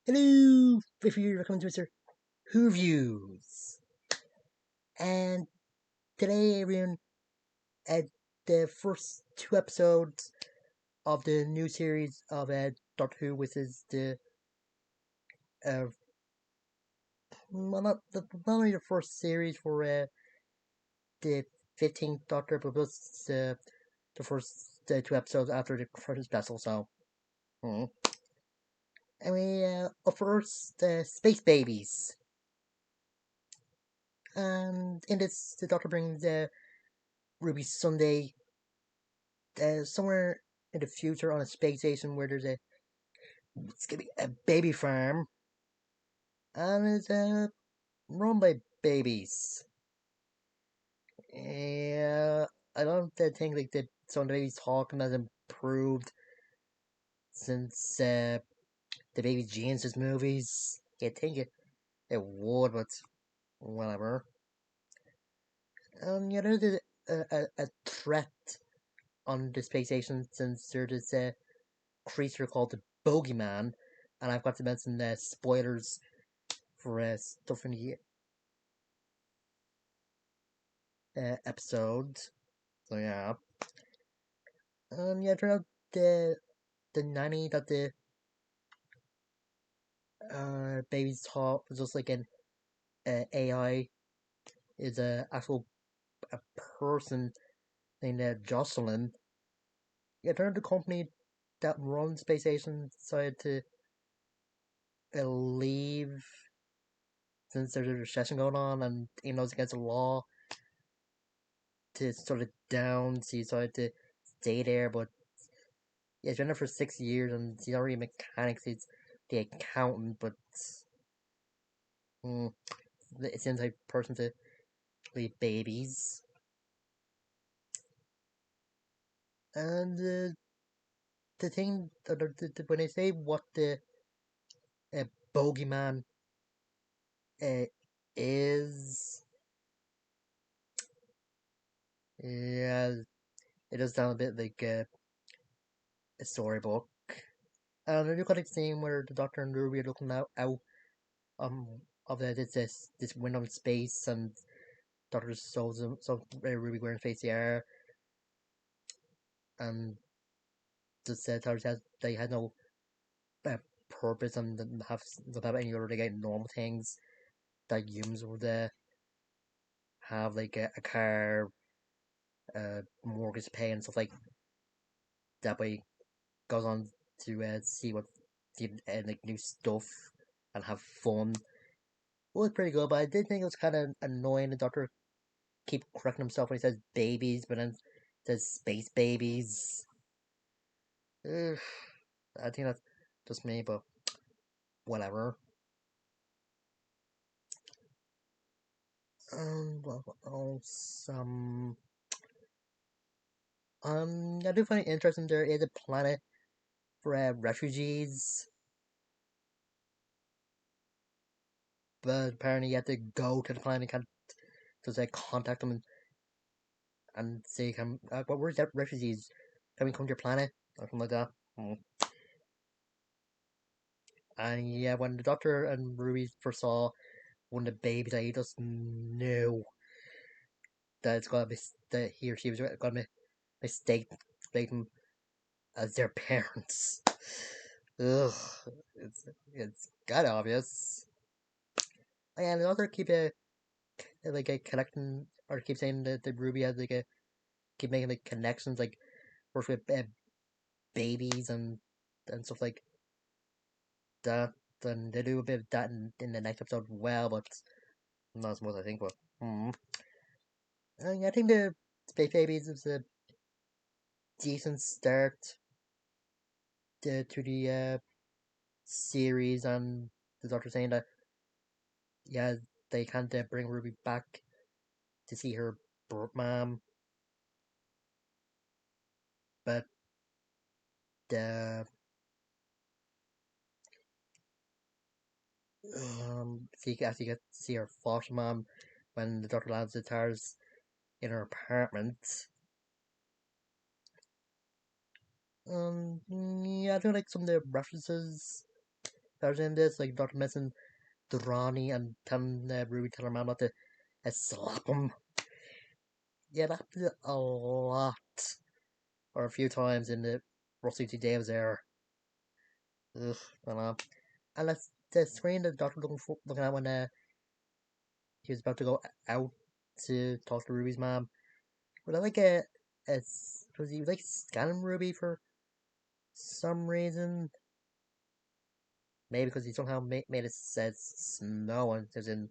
Hello, if you're welcome to Mr.Who Reviews. And today everyone at the first two episodes of the new series of Doctor Who, which is the uh not only the first series for the 15th Doctor, but plus the first two episodes after the Christmas special. So, hmm. Anyway, up first, Space Babies. And in this, the Doctor brings Ruby Sunday somewhere in the future on a space station where it's gonna be a baby farm and it's run by babies. Yeah, I don't think like that some of the babies talking has improved since the Baby Genesis movies. I think it would, but whatever. Yeah, there's a threat on the space station since there's this creature called the Bogeyman, and I've got to mention spoilers for stuff in the episode. So yeah, yeah, it turned out the nanny that the babies taught was just like an AI is a actual a person named Jocelyn. Yeah, it turned out the company that runs space station decided to leave since there's a recession going on, and even though it's against the law to sort of down, so he decided to stay there. But yeah, he's been there for 6 years, and he's already a mechanic. So he's the accountant, but mm, it seems like person to leave babies. And the thing, when they say what the uh, bogeyman uh, is, yeah, it does sound a bit like a storybook. And there's a got a scene where the Doctor and Ruby are looking out um of this window in space, and Doctor so Ruby wearing face the air, and just said they had no uh, purpose and don't have any other like normal things that humans would have, like a car, mortgage pay, and stuff like that. But he goes on to see what see like new stuff and have fun. It was pretty good, but I did think it was kind of annoying. The Doctor keep correcting himself when he says babies, but then says space babies. Ugh, I think that's just me, but whatever. What else? I do find it interesting there is a planet for refugees, but apparently you have to go to the planet and can't just contact them and say, what where's that refugees? Can we come to your planet? Or something like that. Mm. And yeah, when the Doctor and Ruby first saw one of the babies, I just knew that it's gonna be that he or she was gonna mistake them as their parents. Ugh, it's kind of obvious. And the Doctor keep like a connecting, or keep saying that the Ruby has like a keep making like connections, like works with babies and stuff like that. And they do a bit of that in the next episode, well, but not as much I think. But I think the Space Babies is a decent start to the series, and the Doctor saying that yeah they can't bring Ruby back to see her mom, but uh, she actually gets to see her foster mom when the Doctor lands the TARS in her apartment. Yeah, I do like some of the references that was in this, like Dr. Missing to Ronnie and telling Ruby tell her mom not to slap him. Yeah, that happened a lot, or a few times in the Russell T Davis era. Ugh, I don't know. And that's the screen that the Doctor looking at when he was about to go out to talk to Ruby's mom. Was that like a was he like scanning Ruby for some reason? Maybe because he somehow made it says snow and it was in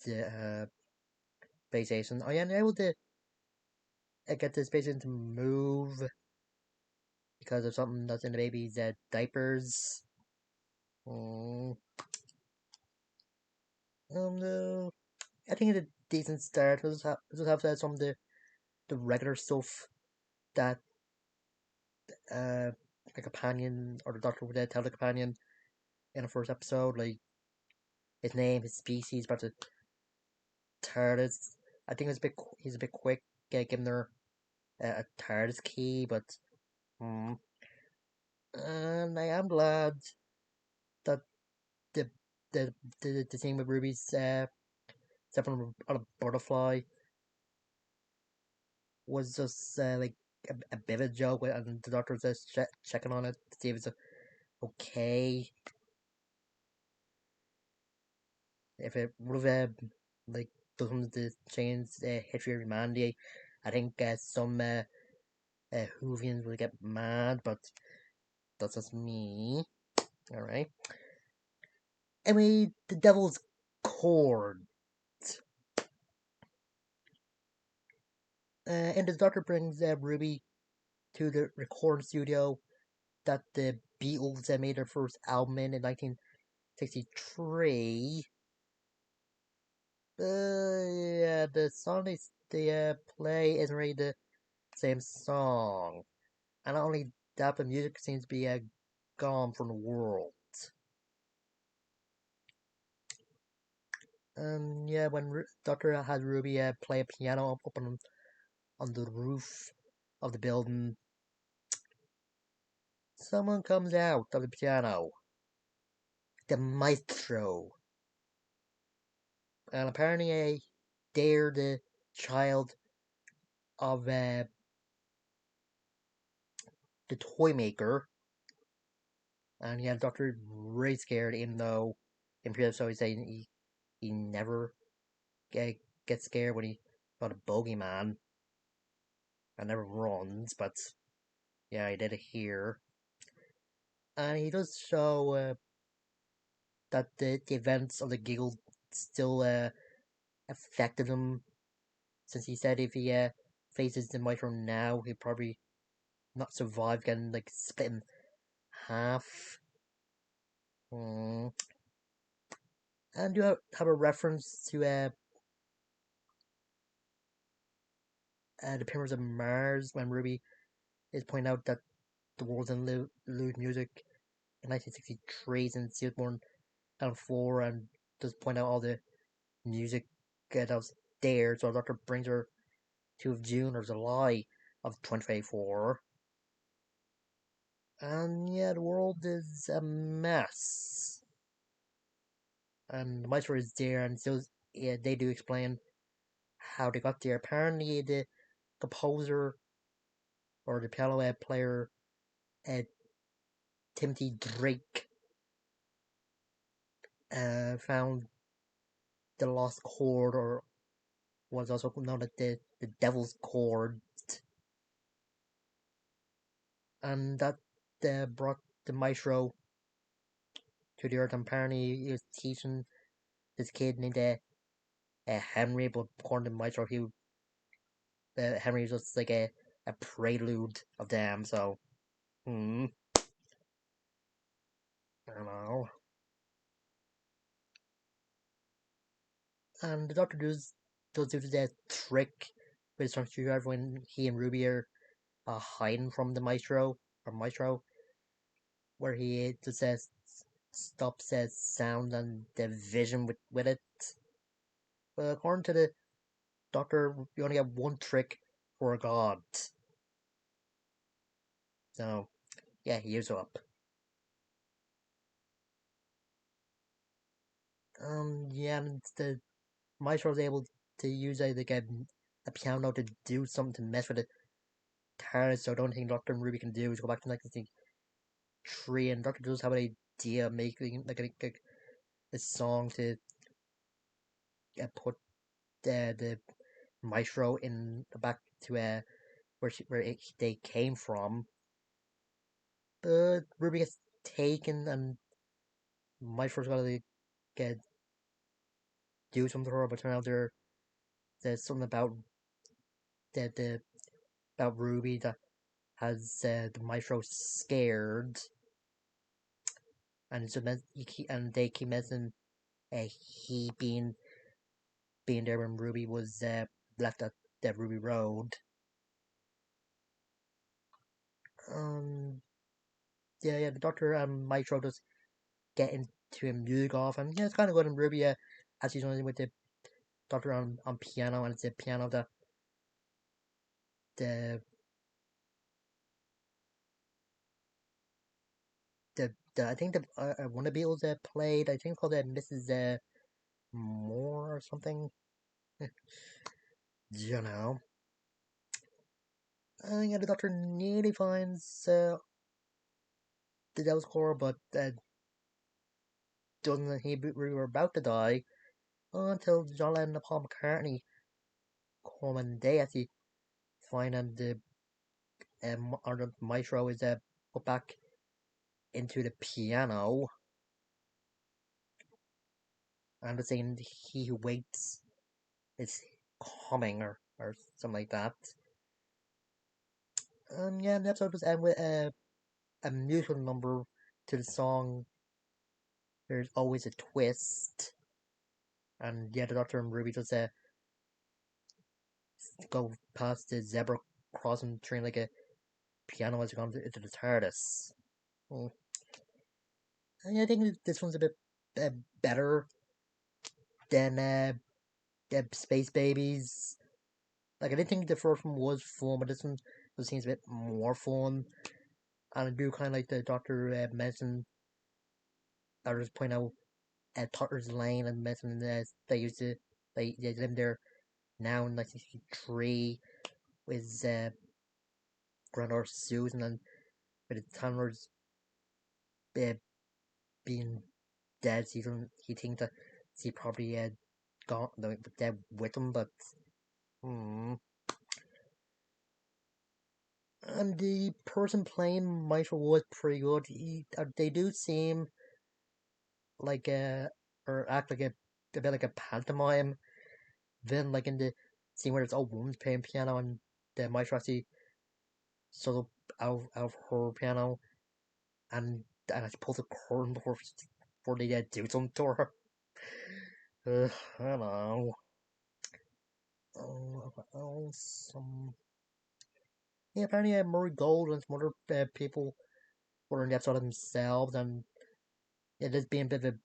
the space station. Oh yeah, and able to get the space station to move because of something that's in the baby's diapers. Mm. No, I think it's a decent start. We'll just have some of the regular stuff that uh a companion or the doctor would tell the companion in the first episode, like his name, his species, but the TARDIS. I think he's a bit quick giving her a TARDIS key, but hmm. And I am glad that the the scene with Ruby's stepping on a butterfly was just like a bit of a joke, and the doctor was just checking on it to see if it's okay. If it would have like done to change the history of humanity, I think some Whovians would get mad, but that's just me. All right. Anyway, the Devil's Chord. And the doctor brings Ruby to the recording studio that the Beatles made their first album in 1963. Yeah, the song they play isn't really the same song. And not only that, the music seems to be gone from the world. And yeah, when Doctor had Ruby play a piano up on the roof of the building, someone comes out of the piano. The maestro. And apparently they're the child of the toy maker. And yeah, the Doctor really scared, even though in previous episode he's saying he never gets scared when he got a bogeyman and never runs, but yeah, he did it here. And he does show that the events of the giggle still affected him, since he said if he faces the Mitro now, he'd probably not survive getting like split in half. Hmm. And you have a reference to the Pyramids of Mars when Ruby is pointing out that the world didn't lose music in 1963 since he was born in 4, and just point out all the music that was there. So the Doctor brings her to June or July of 2024. And yeah, the world is a mess. And the Maestro is there, and so yeah, they do explain how they got there. Apparently, the composer or the piano player, uh, Timothy Drake, found the lost chord, or was also known as the Devil's Chord, and that brought the Maestro to the earth. And apparently, he was teaching this kid named Henry, but according to Maestro, Henry was just like a prelude of them. So, I don't know. And the Doctor does do that trick with some screwdriver when he and Ruby are hiding from the Maestro, where he just says stops says sound and the vision with it. But according to the Doctor, you only have one trick for a god. So yeah, he is up. Yeah, and the maestro was able to use a piano to do something to mess with the guitarist. So I don't think Doctor Ruby can do is go back to 1963, and Doctor does have an idea of making a song to put the maestro in back to they came from, but Ruby gets taken and maestro's got to get do something to her, but turn out there's something the about Ruby that has the maestro scared, and and they keep messing he being there when Ruby was left at the Ruby Road. Um, yeah, the Doctor and Maestro just get into a music off, and yeah, it's kind of good. And Ruby, as she's on with the Doctor on piano, and it's the piano that the I think the one of the Beatles played. I think it's called Mrs. Moore or something. You know. Yeah, the Doctor nearly finds the Devil's Core, but doesn't. We were about to die until John Lennon and Paul McCartney come and they actually find the or the maestro is put back into the piano, and the saying he who waits is coming or something like that. Yeah, the episode was end with a musical number to the song There's Always a Twist. And yeah, the Doctor and Ruby just go past the zebra crossing train like a piano as you go into the TARDIS. Well, I think this one's a bit uh, better than Space Babies. Like, I didn't think the first one was fun, but this one just seems a bit more fun. And I do kind of like the Doctor mentioned, or just point out Tutter's Lane and mentioned they used to, they live there now in 1963 with granddaughter Susan, and with the Tanner's uh, being dead, he thinks that he probably gone dead with him, but hmm. And the person playing Michael was pretty good. They do seem like or act like a bit like a pantomime. Then, like in the scene where it's all woman's playing piano and the maestro actually sort out of her piano and I pulls a curtain before they do something to her. I don't know. What else? Yeah, apparently Murray Gold and some other people were in the episode themselves, and it is being a bit of a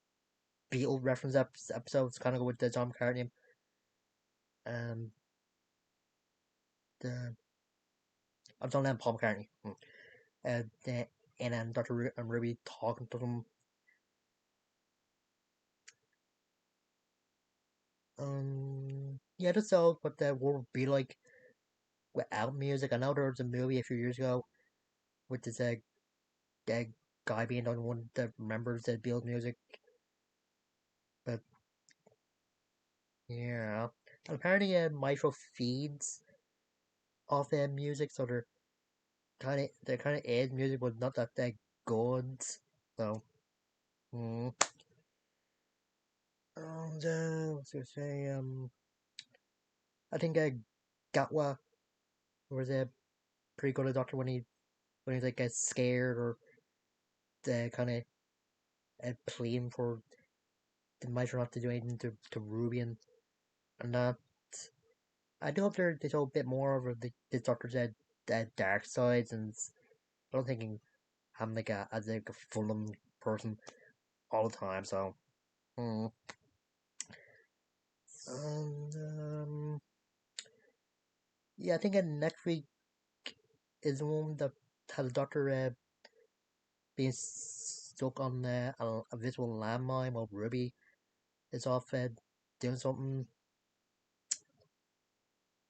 Beatle reference episode. It's kind of go with the John McCartney and the I'm John Lennon, Paul McCartney. The, and then Dr. and Ruby talking to them. Yeah, that's all what the world would be like without music. I know there was a movie a few years ago with this uh, guy being the one that remembers the Beatles music, but yeah. And apparently, Maestro feeds off their music, so they're kind of is music, but not that good. So, mm. And what's I say? I think Gatwa was a pretty good at Doctor when he's like scared or kind of pleading for the Maestro not to do anything to Ruby and that. I do hope they show a bit more of the Doctor's dark sides, and I don't think him like as like a full person all the time. So, mm. And yeah, I think next week is the one that has the Doctor being stuck on a visual landmine of Ruby is off doing something.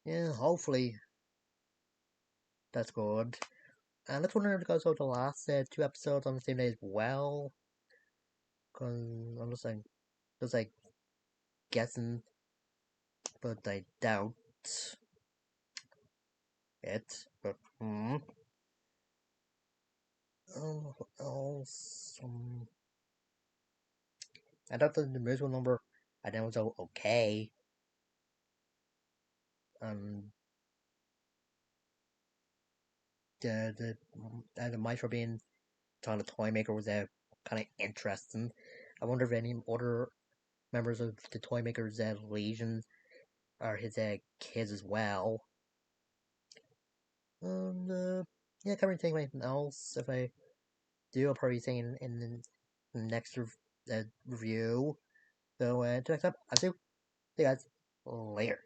Yeah, hopefully that's good. And let's wonder if it goes out the last two episodes on the same day as well. Cause I'm just like guessing, but I doubt it. But what else? I thought the musical number I know was okay. Um, the Maestro being on the toy maker was kind of interesting. I wonder if any other members of the toy maker's legion are his kids as well. And yeah, I can't really think of anything else. If I do, I'll probably say in the next review. So, until next time, I'll see you guys later.